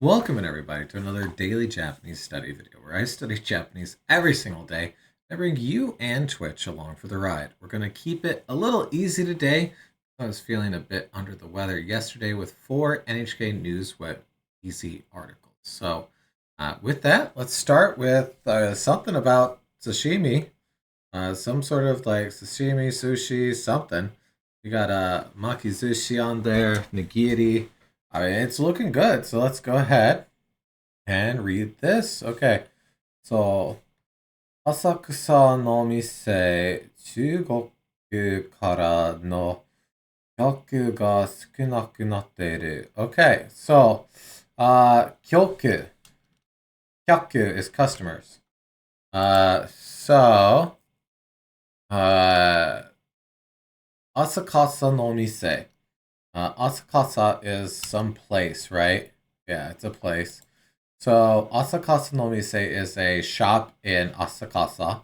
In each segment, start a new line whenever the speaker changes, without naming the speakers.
Welcome everybody to another daily Japanese study video where I study Japanese every single day. I bring you and Twitch along for the ride. We're going to keep it a little easy today. I was feeling a bit under the weather yesterday with 4 NHK News Web Easy articles. So with that, let's start with something about sashimi. Some sort of like sashimi, sushi, something. We got makizushi on there, nigiri. I mean, it's looking good. So let's go ahead and read this. Okay. So, 浅草の店、中国からの客が少なくなっている。Okay. So, kyoku. Kyoku is customers. So, Asakasa no mise. Asakasa is some place, right? Yeah, it's a place. So Asakasa no mise is a shop in Asakasa,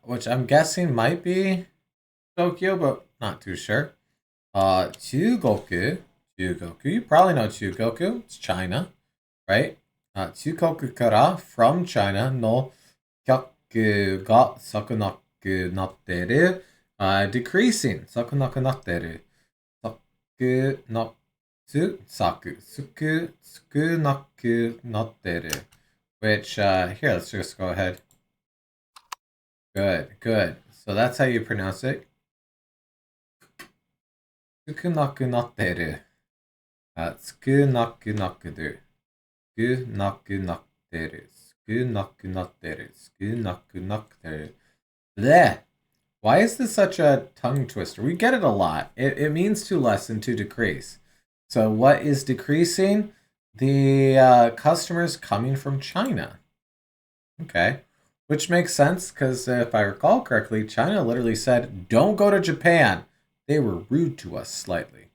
which I'm guessing might be Tokyo, but not too sure. Chugoku. Chugoku. You probably know Chugoku. It's China, right? Chugoku kara, from China, no kyaku ga sakunaku natteru. Decreasing. Sakunaku natteru. Saku natsu saku. Sukunaku natteru. Which, here, let's just go ahead. Good, good. So that's how you pronounce it. Sukunaku natteru. Tsukunaku nakudu. Tsukunaku natteru. Tsukunaku natteru. Tsukunaku natteru. Bleh. Why is this such a tongue twister? We get it a lot. It means to lessen, to decrease. So what is decreasing? The customers coming from China. Okay. Which makes sense because if I recall correctly, China literally said, don't go to Japan. They were rude to us slightly.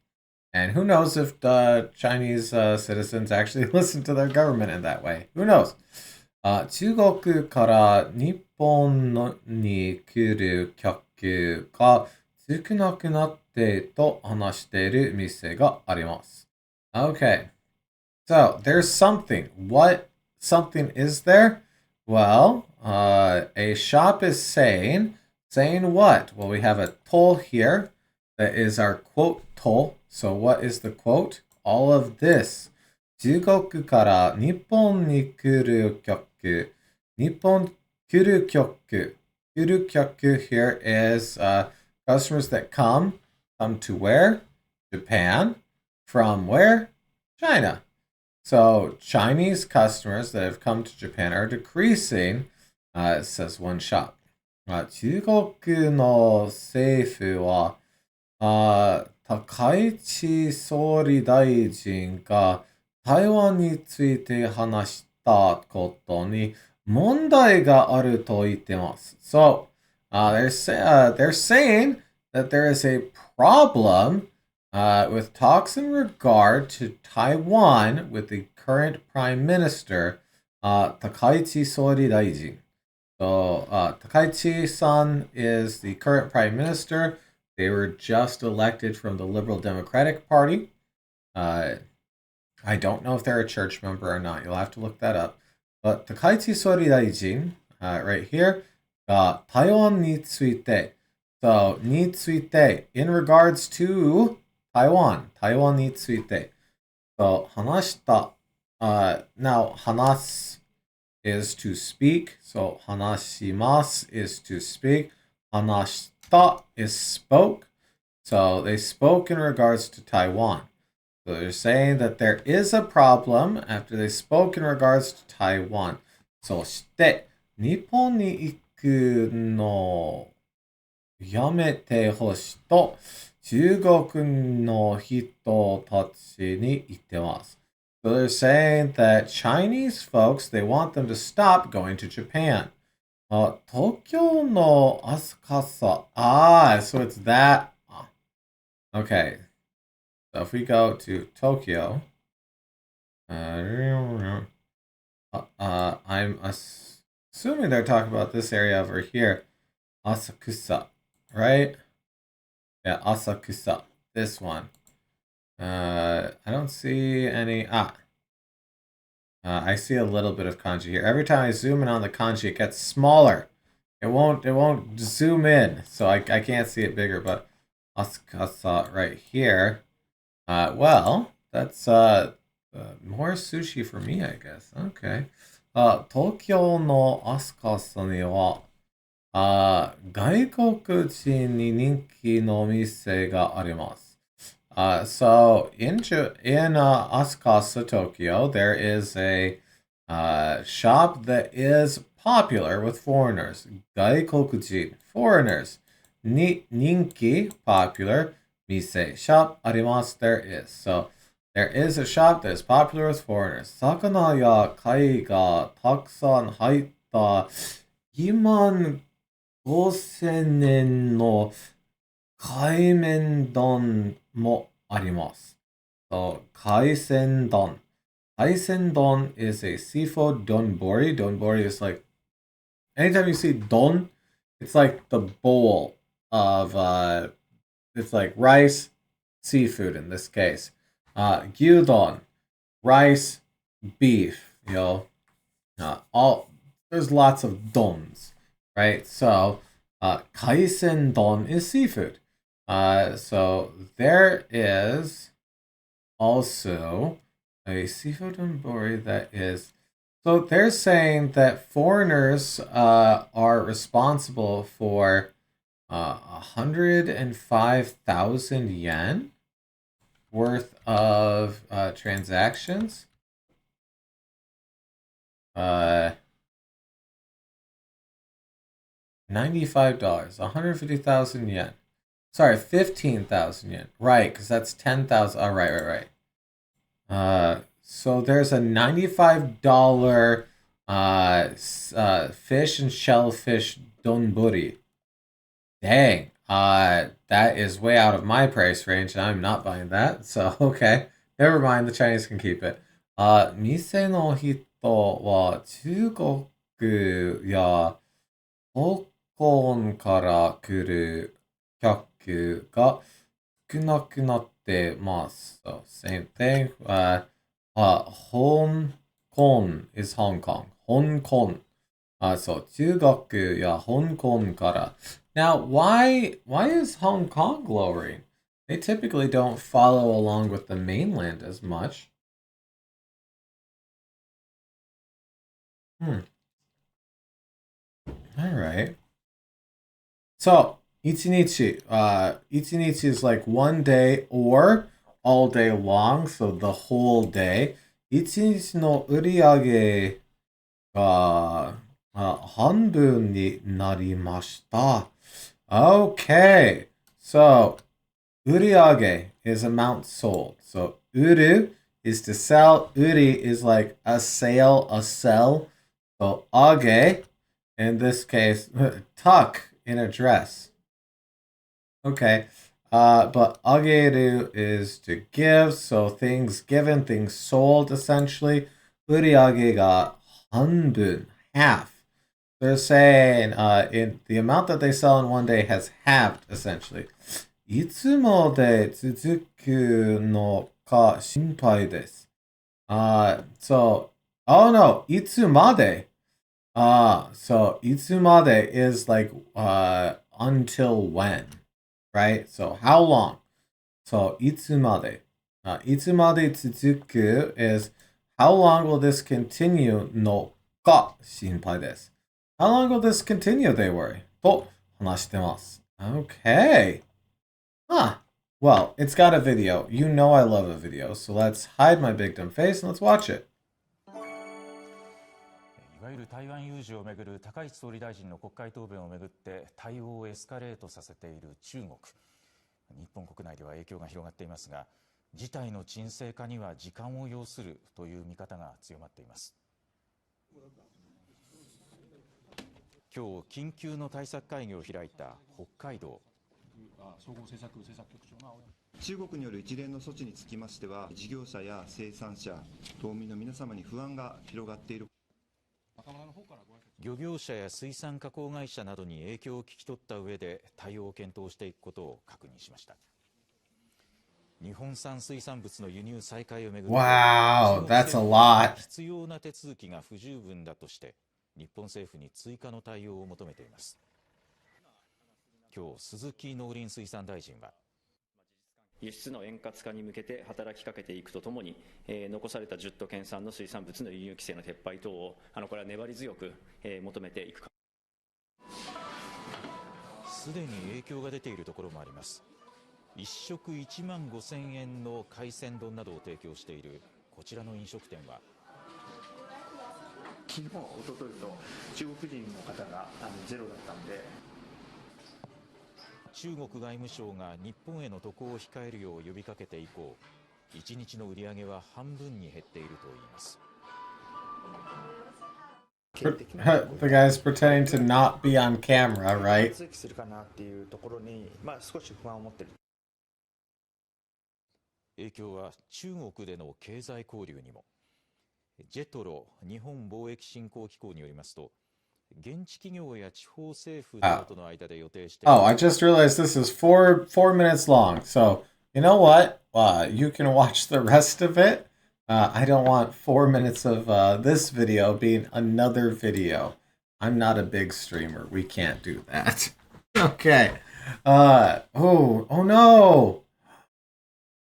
And who knows if the Chinese citizens actually listen to their government in that way. Who knows? 中国から日本に来る客が少なくなってと話している店があります。Okay. So there's something. What something is there? Well, a shop is saying what? Well, we have a toll here that is our quote toll. So what is the quote? All of this. 中国から日本に来る客。日本来る客。来る客 here is customers that come to where? Japan. From where? China. So Chinese customers that have come to Japan are decreasing. It says one shop. 中国の政府は高市総理大臣が台湾について話したことに問題があると言ってます。So, they're saying that there is a problem with talks in regard to Taiwan with the current Prime Minister, Takaichi Sori Daijin. So, Takaichi-san is the current Prime Minister. They were just elected from the Liberal Democratic Party. I don't know if they're a church member or not. You'll have to look that up. But Takaichi Sori Daijin, right here, Taiwan ni tsuite. So, ni tsuite, in regards to Taiwan. Taiwan ni tsuite. So, hanashita. Now, hanas is to speak. So, hanashimasu is to speak. Hanashita is spoke. So, they spoke in regards to Taiwan. So, they're saying that there is a problem after they spoke in regards to Taiwan. そして、日本に行くのやめてほしいと中国の人たちに言ってます。So they're saying that Chinese folks, they want them to stop going to Japan. 東京の浅草. So it's that. Okay. So if we go to Tokyo, I'm assuming they're talking about this area over here. Asakusa, right? Yeah, Asakusa. This one. I don't see any. I see a little bit of kanji here. Every time I zoom in on the kanji, it gets smaller. It won't zoom in, so I can't see it bigger. But asukasa right here. Well, that's more sushi for me, I guess. Okay. Tokyo no asukasa ni wa 外国人に人気の店があります。So in Asakasa, Tokyo, there is a shop that is popular with foreigners. 外国人, foreigners. Ninki, popular. Mise, shop. Arimasu, there is. So there is a shop that is popular with foreigners. Sakana ya kai ga takusan haitta 2万5000円の海麺丼もあります。So, 海鮮丼. 海鮮丼 is a seafood donbori. Donbori is like, anytime you see don, it's like the bowl of, it's like rice, seafood in this case. Gyudon, rice, beef, there's lots of dons, right? So, kaisen don is seafood. So there is also a seafood donbori that is. So they're saying that foreigners are responsible for 105,000 yen worth of transactions. $95, 150,000 yen. Sorry, 15,000 yen. Right, because that's 10,000. Oh, right. So there's a $95 fish and shellfish donburi. Dang. That is way out of my price range, and I'm not buying that. So, okay. Never mind, the Chinese can keep it. 店の人は中国や香港から来る客が少なくなってます。So, same thing. Hong Kong is Hong Kong. Hong Kong. So, 中国や香港から. Now, why is Hong Kong lowering? They typically don't follow along with the mainland as much. All right. So, ichinichi. Ichinichi is like one day or all day long, so the whole day. Ichinichi no uriage ga hanbun ni narimashita. Okay. So, uriage is amount sold. So, uru is to sell. Uri is like a sale, a sell. So, age, in this case, tuck in a dress. Okay. But ageru is to give, so things given, things sold, essentially. Uriage ga hanbun, half. They're saying in the amount that they sell in one day has halved, essentially. いつまで続くのか心配です。So, oh no, いつまで? So いつまで is like until when, right? So how long? So いつまで? いつまで続く is how long will this continue のか心配です。How long will this continue, they worry? と話してます。Okay. Huh. Well, it's got a video. You know I love a video, so let's hide my big dumb face and let's watch it.
いわゆる台湾有事をめぐる高市総理大臣の国会答弁をめぐって対応をエスカレートさせている中国。日本国内では影響が広がっていますが、事態の沈静化には時間を要するという見方が強まっています。今日緊急の対策会議を開いた北海道。総合政策局長が
中国による一連の措置につきましては、事業者や生産者、島民の皆様に不安が広がっている。
漁業者や水産加工会社などに影響を聞き取った上で対応を検討していくことを確認しました。日本産水産物の輸入再開をめぐって、
Wow,
中国
that's a
政府は
lot.
必要な手続きが不十分だとして日本政府に追加の対応を求めています。今日、鈴木農林水産大臣は
輸出の円滑化に向けて働きかけていくとともに、残された10都県産の水産物の輸入規制の撤廃等をこれは粘り強く、求めていくか。
すでに影響が出ているところもあります。1食1万5000円の海鮮丼などを提供しているこちらの飲食店は、
昨日、一昨日と中国人の方がゼロだったんで、
中国外務省が日本への渡航を控えるよう呼びかけて以降、1日の売り上げは半分に減っているといいます。
The guy's pretending to not be on camera, right?
通期するかなっていうところに、少し不安を持ってる。
影響は中国での経済交流にも。ジェトロ日本貿易振興機構によりますと、現地企業や地方政府などとの間で予定している。
Oh, I just realized this is four minutes long. So, you know what? You can watch the rest of it. I don't want 4 minutes of this video being another video. I'm not a big streamer. We can't do that. Okay. Oh no.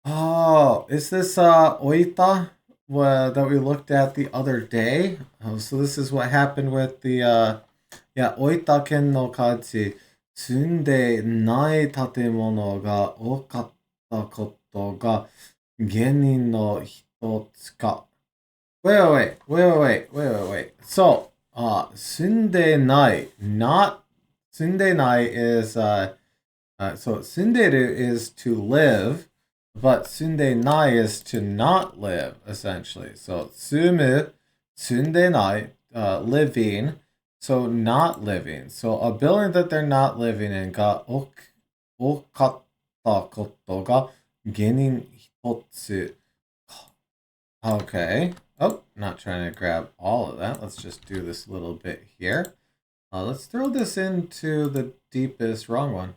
Oh, is this Oita that we looked at the other day? Oh, so this is what happened with the Oita ken no kaji. 住んでない建物が多かったことが原因の一つか。Wait. So, 住んでない not 住んでない is so 住んでる is to live, but 住んでない is to not live essentially. So 住む住んでない living. So not living. So a building that they're not living in が多かったことが原因一つ。Okay. Oh, not trying to grab all of that. Let's just do this little bit here. Let's throw this into the deepest, wrong one.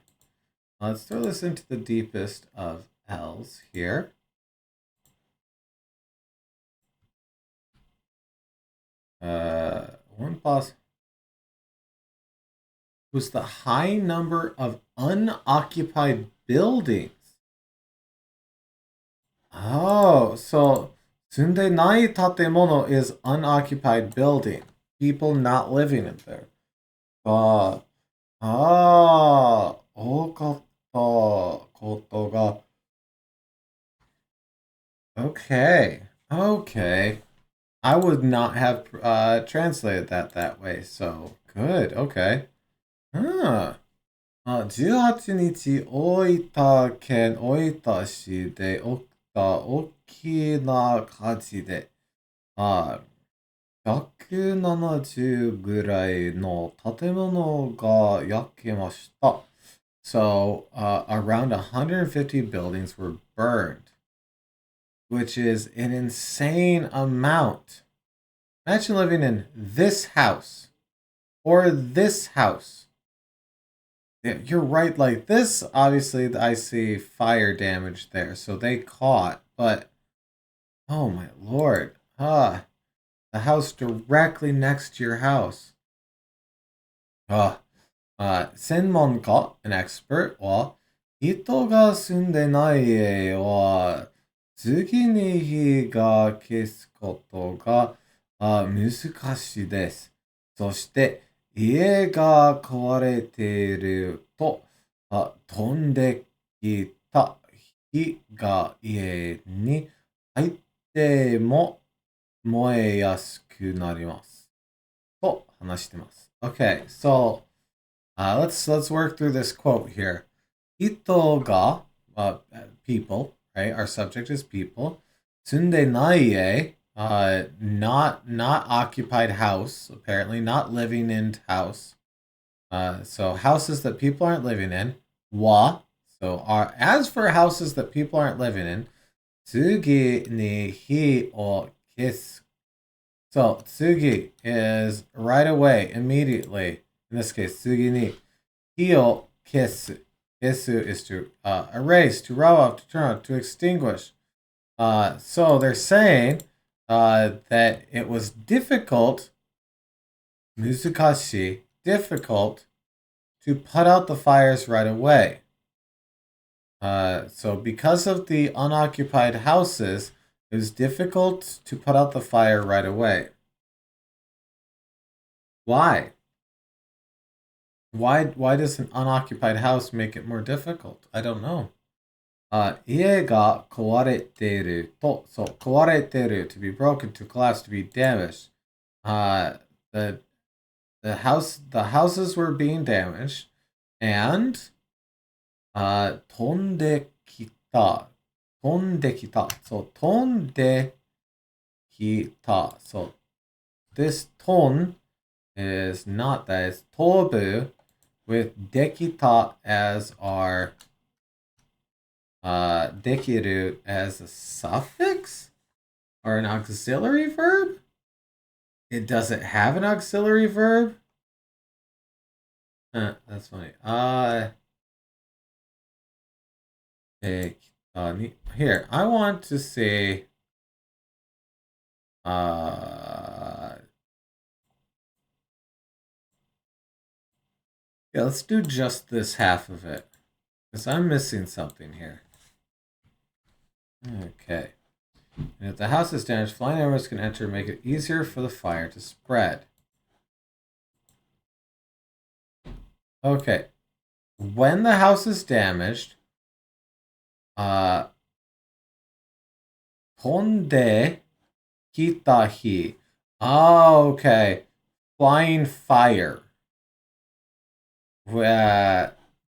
Let's throw this into the deepest of L's here. One pause. Was the high number of unoccupied buildings. Oh, so 住んでない建物 is unoccupied building. People not living in there. 多かったことが Okay. I would not have translated that way. So, good. Okay. 18日、大分県大分市で起きた大きな火事で、170ぐらいの建物が焼けました。So, around 150 buildings were burned, which is an insane amount. Imagine living in this house or this house. Yeah, you're right. Like this, obviously, I see fire damage there, so they caught. But oh my lord, the house directly next to your house. 専門家 an expert は人が住んでない家は次に火が消すことが難しいです。そして家が壊れていると飛んできた火が家に入っても燃えやすくなります。と話してます。Okay, so let's work through this quote here. 人が people, right? Our subject is people. 住んでない家 not occupied house, apparently not living in house. So houses that people aren't living in. Wa. So as for houses that people aren't living in, 次に火を消す. So 次 is right away, immediately. In this case, 次に火を消す. Isu is to erase, to rub off, to turn off, to extinguish. So they're saying that it was difficult, muzakashi, difficult, to put out the fires right away. So because of the unoccupied houses, it was difficult to put out the fire right away. Why? Why does an unoccupied house make it more difficult? I don't know. 家が壊れていると、そう、壊れている to be broken, to collapse, to be damaged. The houses were being damaged, and 飛んできた。飛んできた。そう、飛んできた。そう。This 飛ん is not that. It's 飛ぶ with できた as our できる as a suffix or an auxiliary verb? It doesn't have an auxiliary verb? That's funny. Here, I want to say yeah, let's do just this half of it, because I'm missing something here. Okay. And if the house is damaged, flying arrows can enter and make it easier for the fire to spread. Okay. When the house is damaged, 飛んできた日. Oh, okay. Flying fire.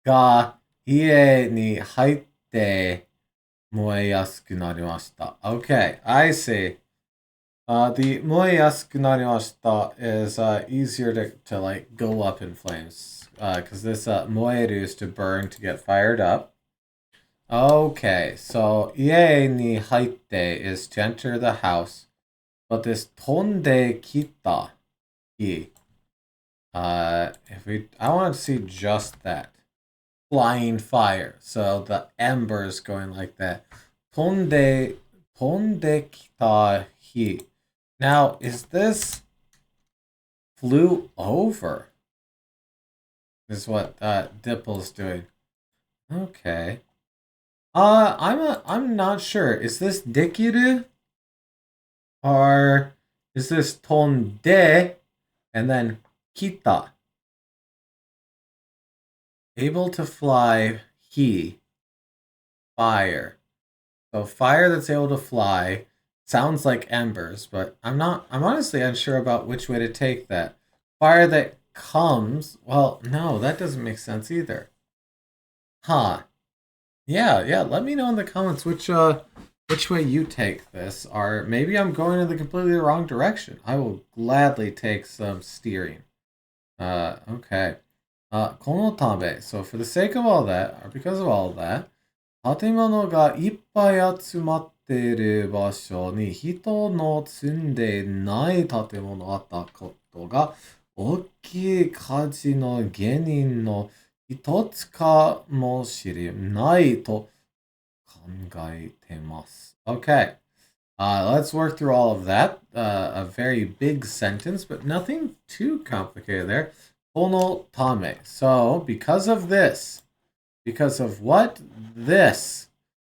が家に入って燃えやすくなりました. Okay, I see. The 燃えやすくなりました is easier to like go up in flames. Because this 燃える is to burn, to get fired up. Okay, so 家に入って is to enter the house. But this 飛んできた日. I want to see just that. Flying fire. So the embers going like that. 飛んできた日. Now, is this flew over? Is what Dipple's doing. Okay. I'm not sure. Is this dekiru? Or is this 飛んで and then kita? Able to fly, fire. So fire that's able to fly sounds like embers, but I'm honestly unsure about which way to take that. Fire that comes, well, no, that doesn't make sense either. Huh. Yeah, let me know in the comments which way you take this, or maybe I'm going in the completely wrong direction. I will gladly take some steering. Okay. このため, so for the sake of all that, or because of all of that, 建物がいっぱい集まっている場所に人の住んでいない建物があったことが大きい火事の原因の一つかもしれないと考えてます. Okay. Let's work through all of that. A very big sentence, but nothing too complicated there. このため. So, because of this, because of what? This.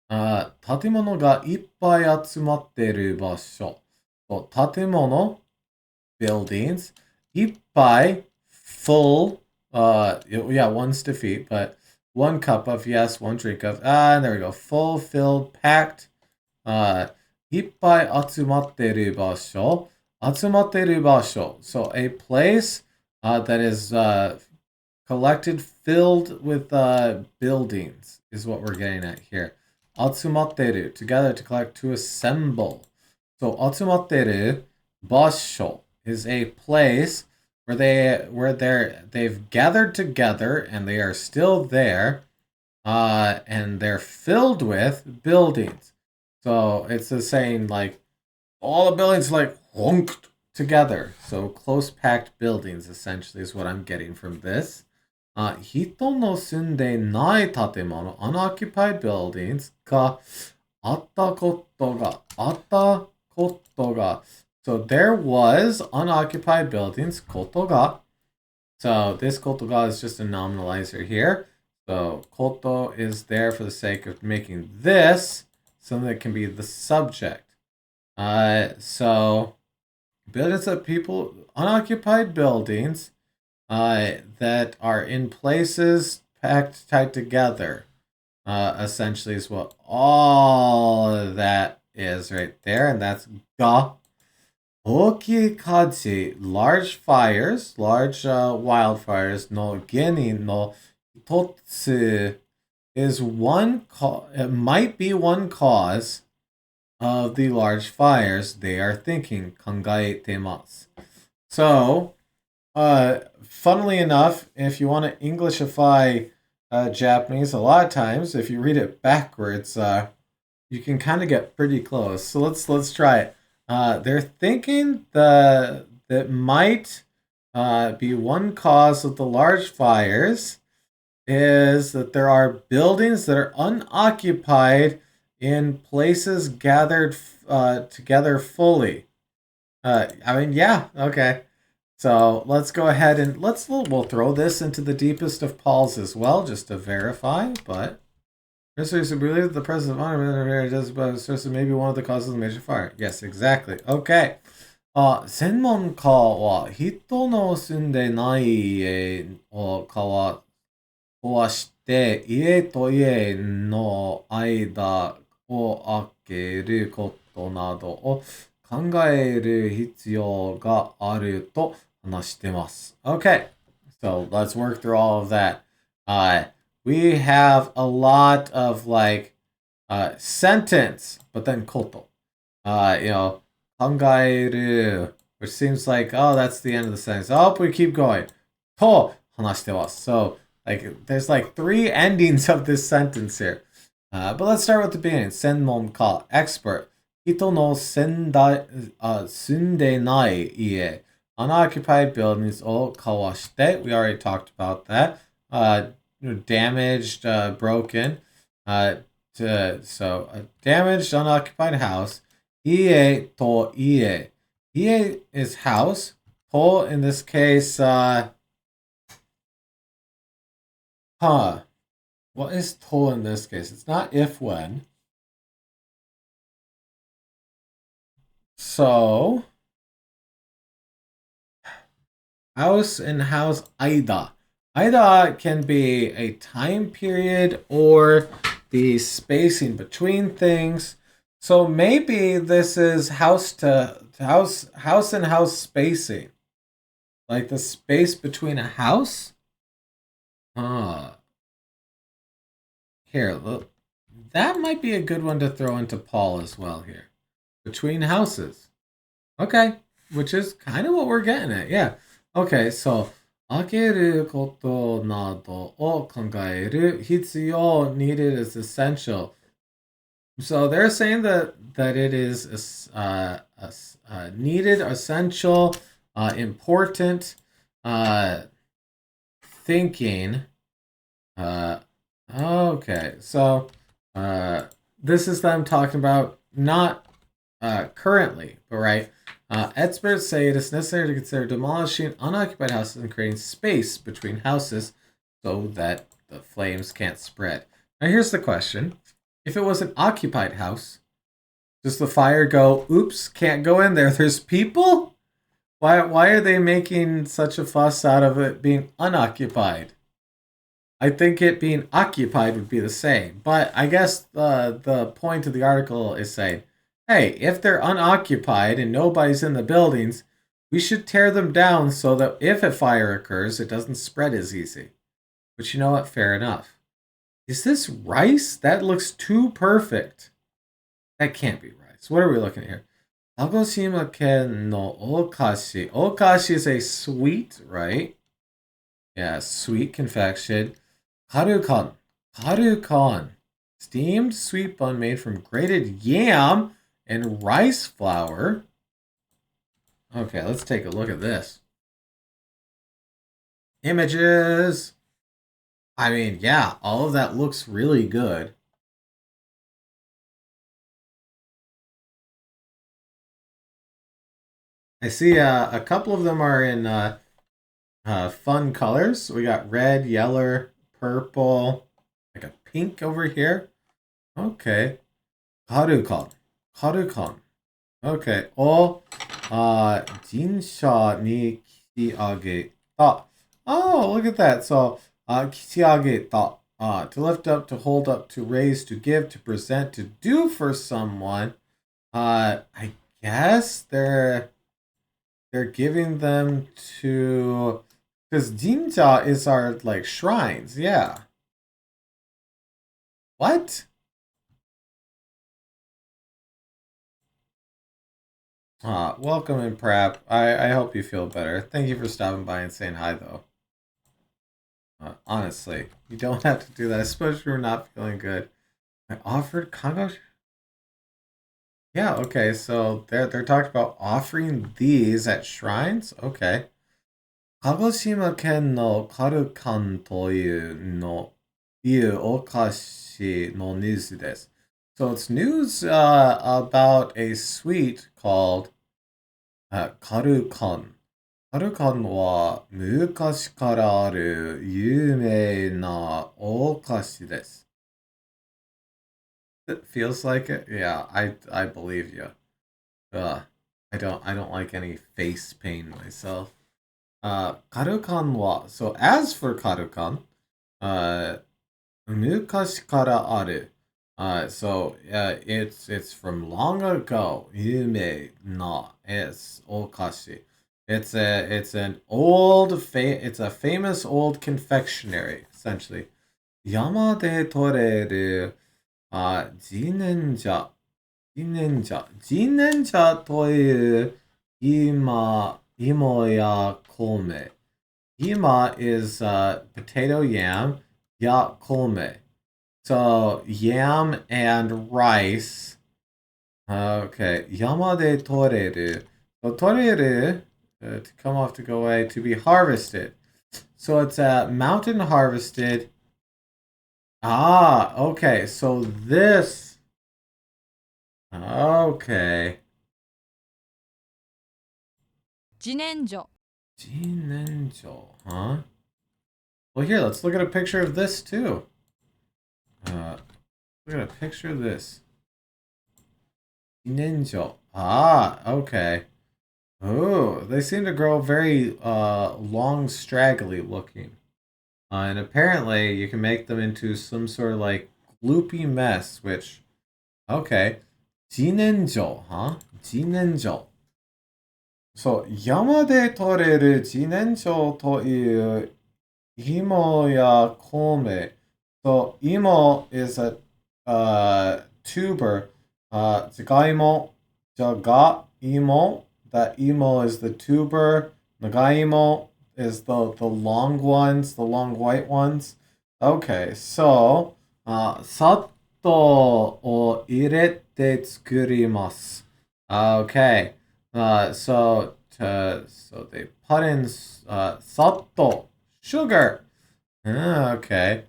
建物がいっぱい集まっている場所. So, 建物, buildings, いっぱい, full, yeah, one's defeat, but one cup of, yes, one drink of, and there we go, full, filled, packed, いっぱい集まっている場所. 集まっている場所. So, a place that is collected, filled with buildings is what we're getting at here. 集まっている, together, to collect, to assemble. So 集まっている場所 is a place where they've gathered together and they are still there, and they're filled with buildings. So it's the saying like all the buildings like honked together. So close packed buildings essentially is what I'm getting from this. 人の住んでない建物 unoccupied buildings があったことが So there was unoccupied buildings ことが So this koto ga is just a nominalizer here. So koto is there for the sake of making this something that can be the subject. So buildings that people, unoccupied buildings that are in places packed tight together. Essentially is what all of that is right there, and that's ga. Oki kaji, large fires, large wildfires, no geni no hitotsu is one it might be one cause of the large fires they are thinking, kangaetemasu. So, funnily enough, if you want to Englishify Japanese, a lot of times, if you read it backwards, you can kind of get pretty close. So let's try it. They're thinking that might be one cause of the large fires is that there are buildings that are unoccupied in places gathered together fully. Yeah, okay. So let's go ahead and we'll throw this into the deepest of Pauls as well, just to verify. But there's reason to believe that the presence of honor does source of maybe one of the causes of the major fire. Yes, exactly. Okay. 専門家は人の住んでない家を壊して家と家の間を開けることなどを考える必要があると話してます。Okay, so let's work through all of that. We have a lot of like sentence, but then koto. You know, 考える, which seems like, oh, that's the end of the sentence. Oh, we keep going. と話してます. So, like, there's like 3 endings of this sentence here. But let's start with the beginning. 専門家, expert. 人の住んでない家 unoccupied buildings を壊して we already talked about that. Damaged, broken. So, a damaged, unoccupied house. 家と家. 家 is house. と, in this case, what is to in this case? It's not if when. So, house and house aida. Aida can be a time period or the spacing between things. So maybe this is house to house and house spacing. Like the space between a house? Here, look. That might be a good one to throw into Paul as well here. Between houses. Okay, which is kind of what we're getting at, yeah. Okay, so 開けることなどを考える必要 needed is essential. So they're saying that it is needed, essential, important, thinking. Okay, so this is them talking about not currently, but right. Experts say it is necessary to consider demolishing unoccupied houses and creating space between houses so that the flames can't spread. Now here's the question. If it was an occupied house, does the fire go, oops, can't go in there, there's people? Why are they making such a fuss out of it being unoccupied? I think it being occupied would be the same. But I guess the point of the article is saying, hey, if they're unoccupied and nobody's in the buildings, we should tear them down so that if a fire occurs, it doesn't spread as easy. But you know what? Fair enough. Is this rice? That looks too perfect. That can't be rice. What are we looking at here? Kagoshima ken no okashi. Okashi is a sweet, right? Yeah, sweet confection. Karukan. Karukan. Steamed sweet bun made from grated yam and rice flour. Okay, let's take a look at this. Images. I mean, yeah, all of that looks really good. I see a couple of them are in fun colors. We got red, yellow, purple, like a pink over here. Okay. Karukon. Karukon. Okay. O, jinsha ni kishiageta. Oh, look at that. So, kishiageta. To lift up, to hold up, to raise, to give, to present, to do for someone. I guess they're giving them to, because jinja is our like shrines. Yeah. What? Welcome in, Prap. I hope you feel better. Thank you for stopping by and saying hi, though. Honestly, you don't have to do that, especially if you're not feeling good. I offered Congo. Yeah, okay, so they're talking about offering these at shrines? Okay. 鹿児島県のカルカンというお菓子のニュースです。So it's news about a sweet called カルカン。カルカンは昔からある有名なお菓子です。It feels like it? Yeah, I believe you. I don't like any face pain myself. Karukan wa, so as for Karukan, mukashi kara aru. It's from long ago. Yume na, it's okashi. It's a famous old confectionery, essentially. Yama de toreru, jinenja, jinenja という芋や米. Ima is potato yam, ya kome. So yam and rice. Okay, yama de toreru. So toreru, to come off, to go away, to be harvested. So it's mountain harvested. Ah, okay. So this. Okay.
自然薯
Jinenjo, huh? Well, here, let's look at a picture of this too. Look at a picture of this. Jinenjo. Ah, okay. Oh, they seem to grow very long, straggly looking. And apparently, you can make them into some sort of like gloopy mess, which, okay. Jinenjo, huh? Jinenjo. そう、山で採れる自然薯という芋や米。So, imo is a tuber. Jagaimo, jagaimo. That imo is the tuber. Nagaimo is the long ones, the long white ones. Okay, so, 砂糖を入れて作ります。Okay. So they put in sato, sugar. Okay.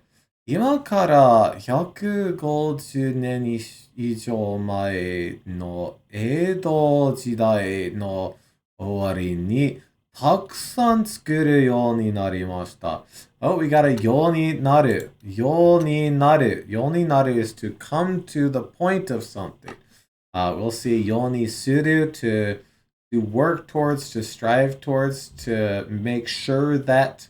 今から150年以上前の江戸時代の終わりにたくさん作るようになりました。Oh, we got a ようになる。ようになる。ようになる is to come to the point of something. We'll see ようにする to work towards, to strive towards, to make sure that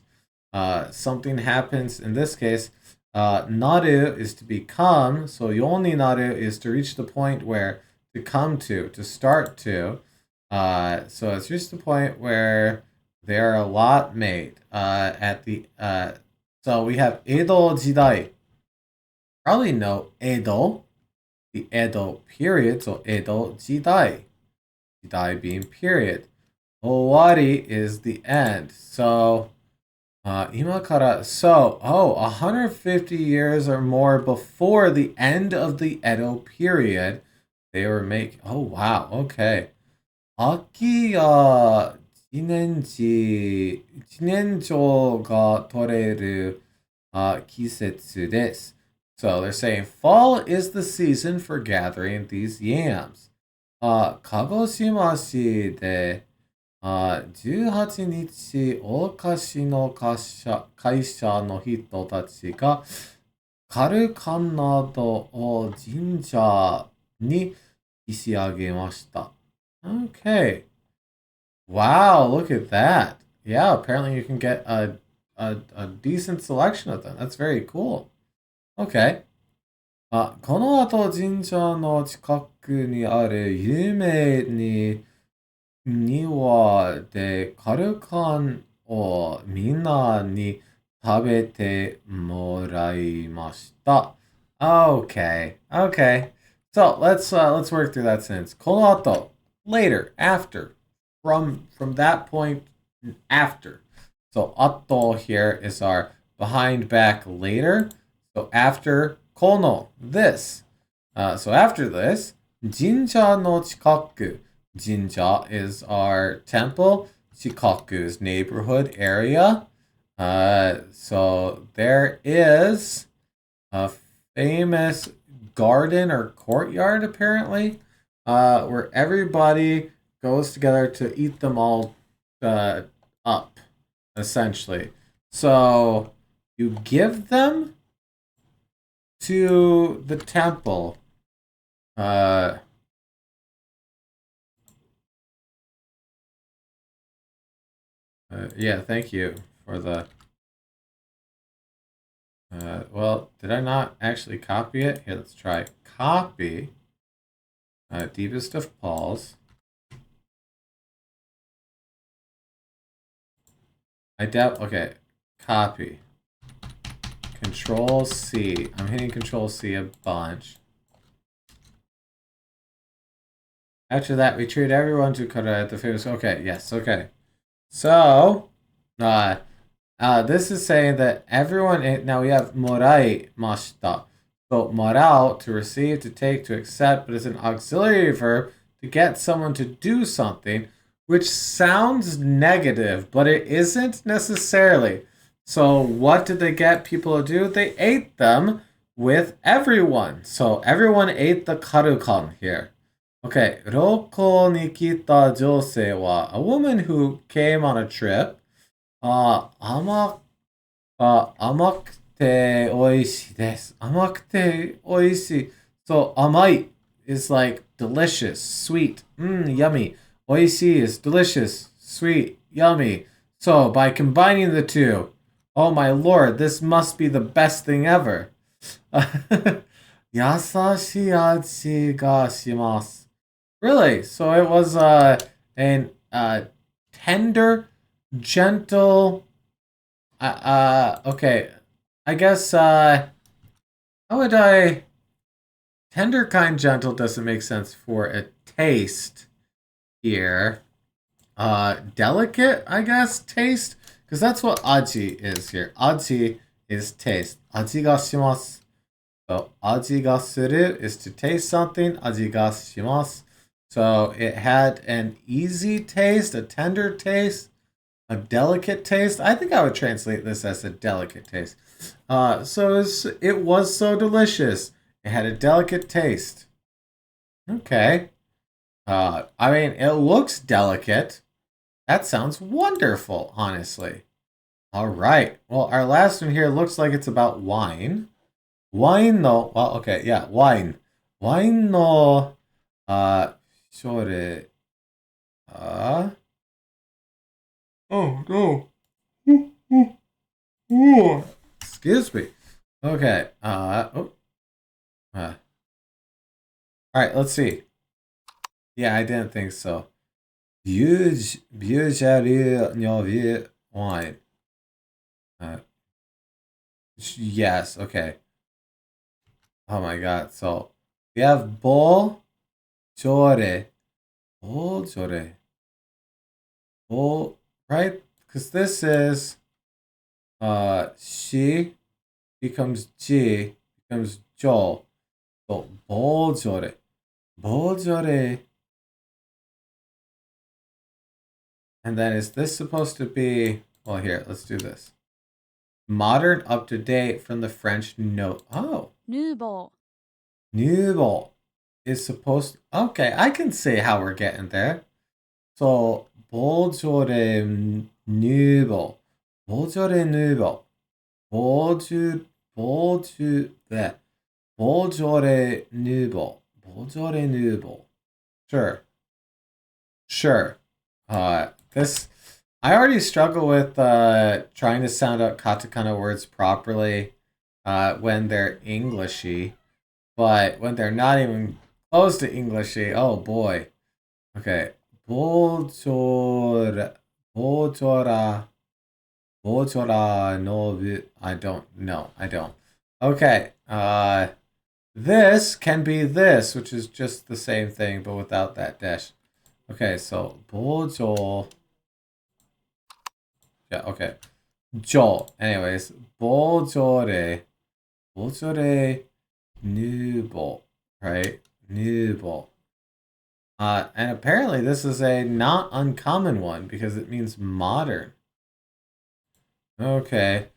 something happens. In this case, naru is to become, so yoni naru is to reach the point where, to come to start to. So it's reached the point where there are a lot made. So we have Edo Jidai. Probably know Edo, the Edo period, so Edo Jidai. Jidai being period. Owari is the end. So, imakara. So, 150 years or more before the end of the Edo period, they were making. Oh, wow. Okay. Aki jinenjo ga toreru kisetsu desu. So they're saying fall is the season for gathering these yams. Kagoshima市で18日、大菓の会社の人たちがカルカンなどを神社に石上げました。Okay. Wow, look at that. Yeah, apparently you can get a decent selection of them. That's very cool. Okay. この後神社の近くにある有名に庭でカルカンをみんなに食べてもらいました。Okay, okay. So let's work through that sentence. この後, later, after, from that point, after. So 後 here is our behind, back, later. So after この this. So after this, 神社の近く. Jinja is our temple. Shikaku is neighborhood area. So there is a famous garden or courtyard, apparently, where everybody goes together to eat them all up, essentially. So you give them to the temple. Yeah, thank you for the... well, did I not actually copy it? Here, let's try. Copy. Deepest of Paul's. I doubt... Okay. Copy. Control C. I'm hitting Control C a bunch. After that, we treat everyone to Kara at the famous... Okay, yes, okay. So, this is saying that everyone... Now we have morai mashita. So, morao, to receive, to take, to accept, but it's an auxiliary verb to get someone to do something, which sounds negative, but it isn't necessarily. So, what did they get people to do? They ate them with everyone. So, everyone ate the karukan here. Okay, Roko ni kita josei wa a woman who came on a trip. Amakute oishii desu. Amakute oishii. So, amai is like delicious, sweet, yummy. Oishii is delicious, sweet, yummy. So, by combining the two, oh my lord, this must be the best thing ever. Yasashi aji ga shimasu. Really? So it was an tender, gentle. Okay, I guess. How would I? Tender, kind, gentle doesn't make sense for a taste here. Delicate, I guess. Taste, because that's what aji is here. Aji is taste. Aji ga shimasu. So aji ga suru is to taste something. Aji ga shimasu. So it had an easy taste, a tender taste, a delicate taste. I think I would translate this as a delicate taste. So it was so delicious. It had a delicate taste. Okay. I mean, it looks delicate. That sounds wonderful, honestly. All right. Well, our last one here looks like it's about wine. Wine no, well, okay, yeah, wine. Wine no, Shore. Oh no. Excuse me. Okay. All right, let's see. Yeah, I didn't think so. Bujari wine. Yes, okay. Oh my god. So we have bowl. Chore. Oh, chore. Oh, right? Because this is she becomes ji, becomes jo. So bojore. Bojore. And then is this supposed to be, well, here, let's do this. modern, up to date from the French no. Oh,
ヌーボ
nouveau is supposed. Okay, I can see how we're getting there. So, Beaujolais nouveau. Beaujolais nouveau. Bleh. Beaujolais nouveau. Beaujolais nouveau. Sure. Sure. This I already struggle with trying to sound out katakana words properly when they're Englishy, but when they're not even close to Englishy, oh boy. Okay. Bojora Bojora Bojora no I don't know. I don't. Okay. This can be this, which is just the same thing but without that dash. Okay, so Bojo. Yeah, okay. Jo. Anyways, Bojore. Bojore Nubo. Right? Nubo. And apparently this is a not uncommon one because it means modern. Okay.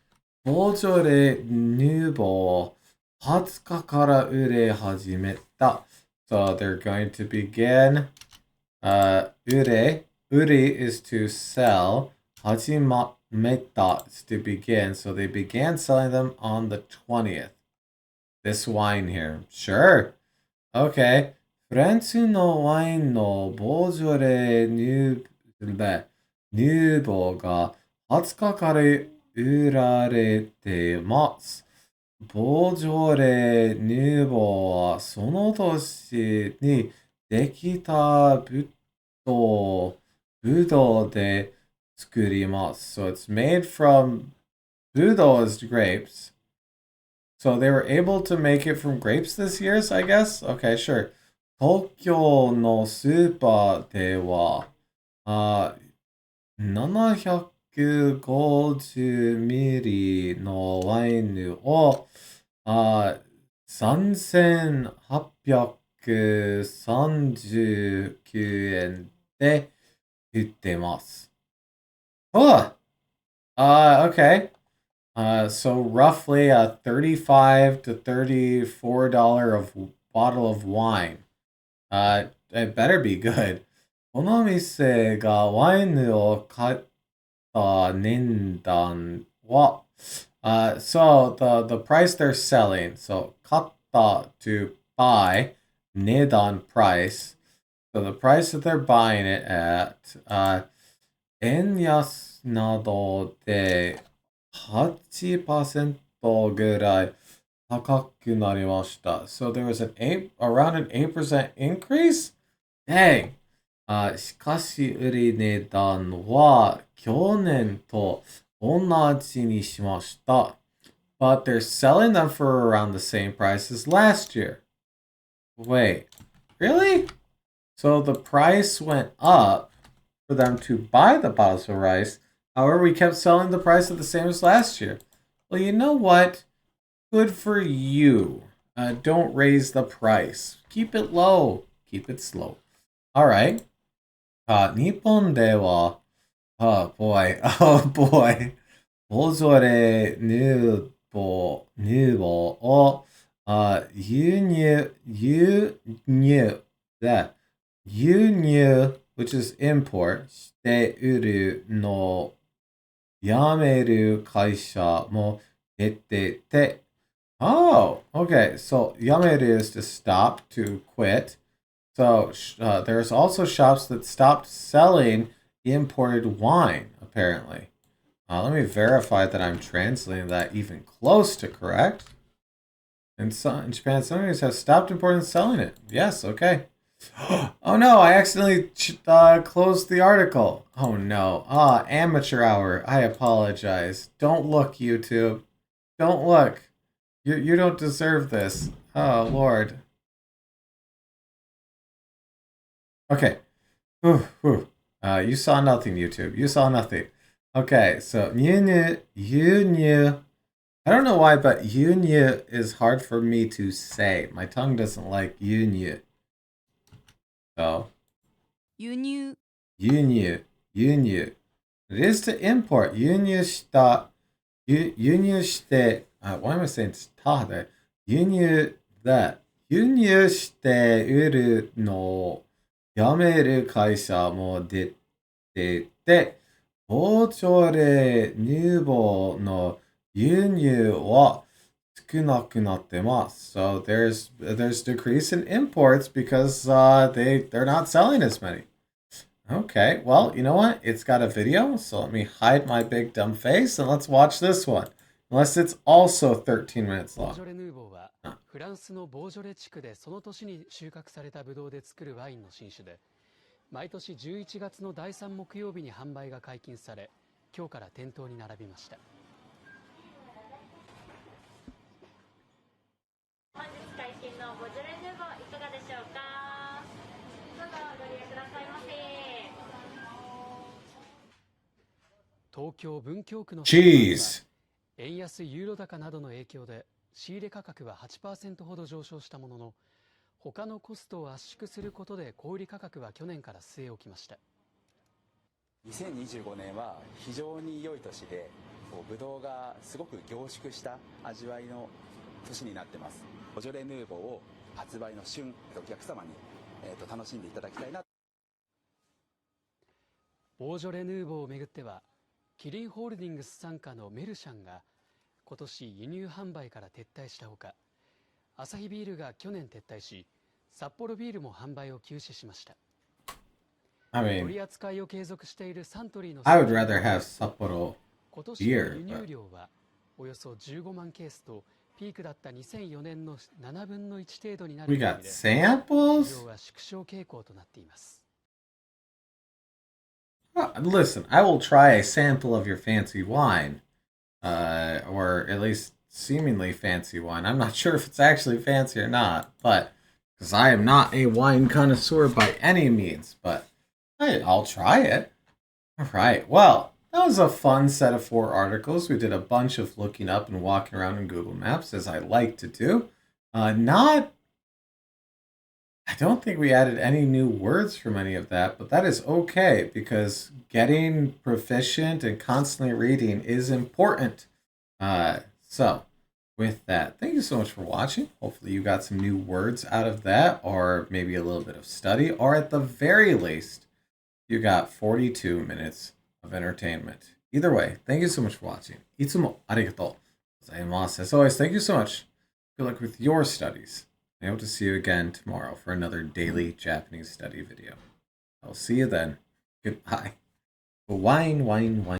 Bojore Nubo. 20日から売れ始めた. So they're going to begin. Ure is to sell. Hajimeta is to begin. So they began selling them on the 20th. This wine here. Sure. Okay. フランスのワインのボージョレ・ヌーボーが20日から売られています。ボージョレ・ヌーボーはその年にできたぶどうで作ります。So it's made from ぶどう is grapes. So they were able to make it from grapes this year, I guess? Okay, sure. 東京のスーパーでは、750ミリのワインを、3839円で売ってます。Oh! Okay. So roughly a $35 to $34 of bottle of wine. It better be good. この店がワインを買った年段は、so the price they're selling. So 買った to buy, 値段 price. So the price that they're buying it at, 円安などで8% ぐらい高くなりました。So there was around an 8% increase? Dang! しかし売り値段は去年と同じにしました。But they're selling them for around the same price as last year. Wait, really? So the price went up for them to buy the bottles of rice. However, we kept selling the price at the same as last year. Well, you know what? Good for you. Don't raise the price. Keep it low. Keep it slow. All right. 日本では、oh boy, oh boy. ボジョレ・ヌーボーを、輸入、which is import, して売るのやめる会社も出てて。Oh, okay. So やめる is to stop, to quit. So there's also shops that stopped selling imported wine, apparently. Let me verify that I'm translating that even close to correct. In Japan, some areas have stopped importing and selling it. Yes, okay. Oh no, I accidentally closed the article. Oh no. Amateur hour. I apologize. Don't look, YouTube. Don't look. You don't deserve this. Oh, Lord. Okay. Whew, whew. You saw nothing, YouTube. You saw nothing. Okay, so Yunyu. I don't know why, but Yunyu is hard for me to say. My tongue doesn't like Yunyu. So
輸入
Yunyu. It is to import. 輸入した輸入して、why am I saying たで、輸入して売るのをやめる会社も出てて、ボージョレ・ヌーボーの輸入は少なくなってます。So there's decrease in imports because they're not selling as many. Okay, well, you know what? It's got a video, so let me hide my big dumb face and let's watch this one. Unless it's also 13 minutes
ボー
long.
ジョレ・ヌーボーはフランスのボージョレ地区でその年に収穫されたブドウで作るワインの新種で、毎年11月の第3木曜日に販売が解禁され、今日から店頭に並びました。
本日解禁のボジョレ・ヌーボーいかがでしょうか。どうぞご利用くださいませ。
東京文京区の
Cheese.
円安ユーロ高などの影響で仕入れ価格は 8% ほど上昇したものの、他のコストを圧縮することで小売価格は去年から据え置きました。
2025年は非常に良い年で、ブドウがすごく凝縮した味わいの年になってます。ボジョレ・ヌーボーを発売の旬、お客様に、楽しんでいただきたいな。
ボージョレ・ヌーボーをめぐっては、キリンホールディングス傘下のメルシャンが今年輸入販売から撤退したほか、アサヒビールが去年撤退し、札幌ビールも販売を休止しました。取り扱いを継続しているサントリーの
I would rather have Sapporo
今年の
beer.
輸入量はおよそ15万ケースと、ピークだった2004年の7分の1程度になる
We
見込
got
みで、
samples?
市場は縮小傾向となっています。
Listen, I will try a sample of your fancy wine. Or at least seemingly fancy wine. I'm not sure if it's actually fancy or not, but because I am not a wine connoisseur by any means, but I'll try it. All right. Well, that was a fun set of 4 articles. We did a bunch of looking up and walking around in Google Maps, as I like to do. I don't think we added any new words from any of that, but that is okay because getting proficient and constantly reading is important. So, with that, thank you so much for watching. Hopefully you got some new words out of that, or maybe a little bit of study, or at the very least, you got 42 minutes of entertainment. Either way, thank you so much for watching. いつもありがとうございます. As always, thank you so much. Good luck with your studies. I hope to see you again tomorrow for another daily Japanese study video. I'll see you then. Goodbye. Wine, wine, wine.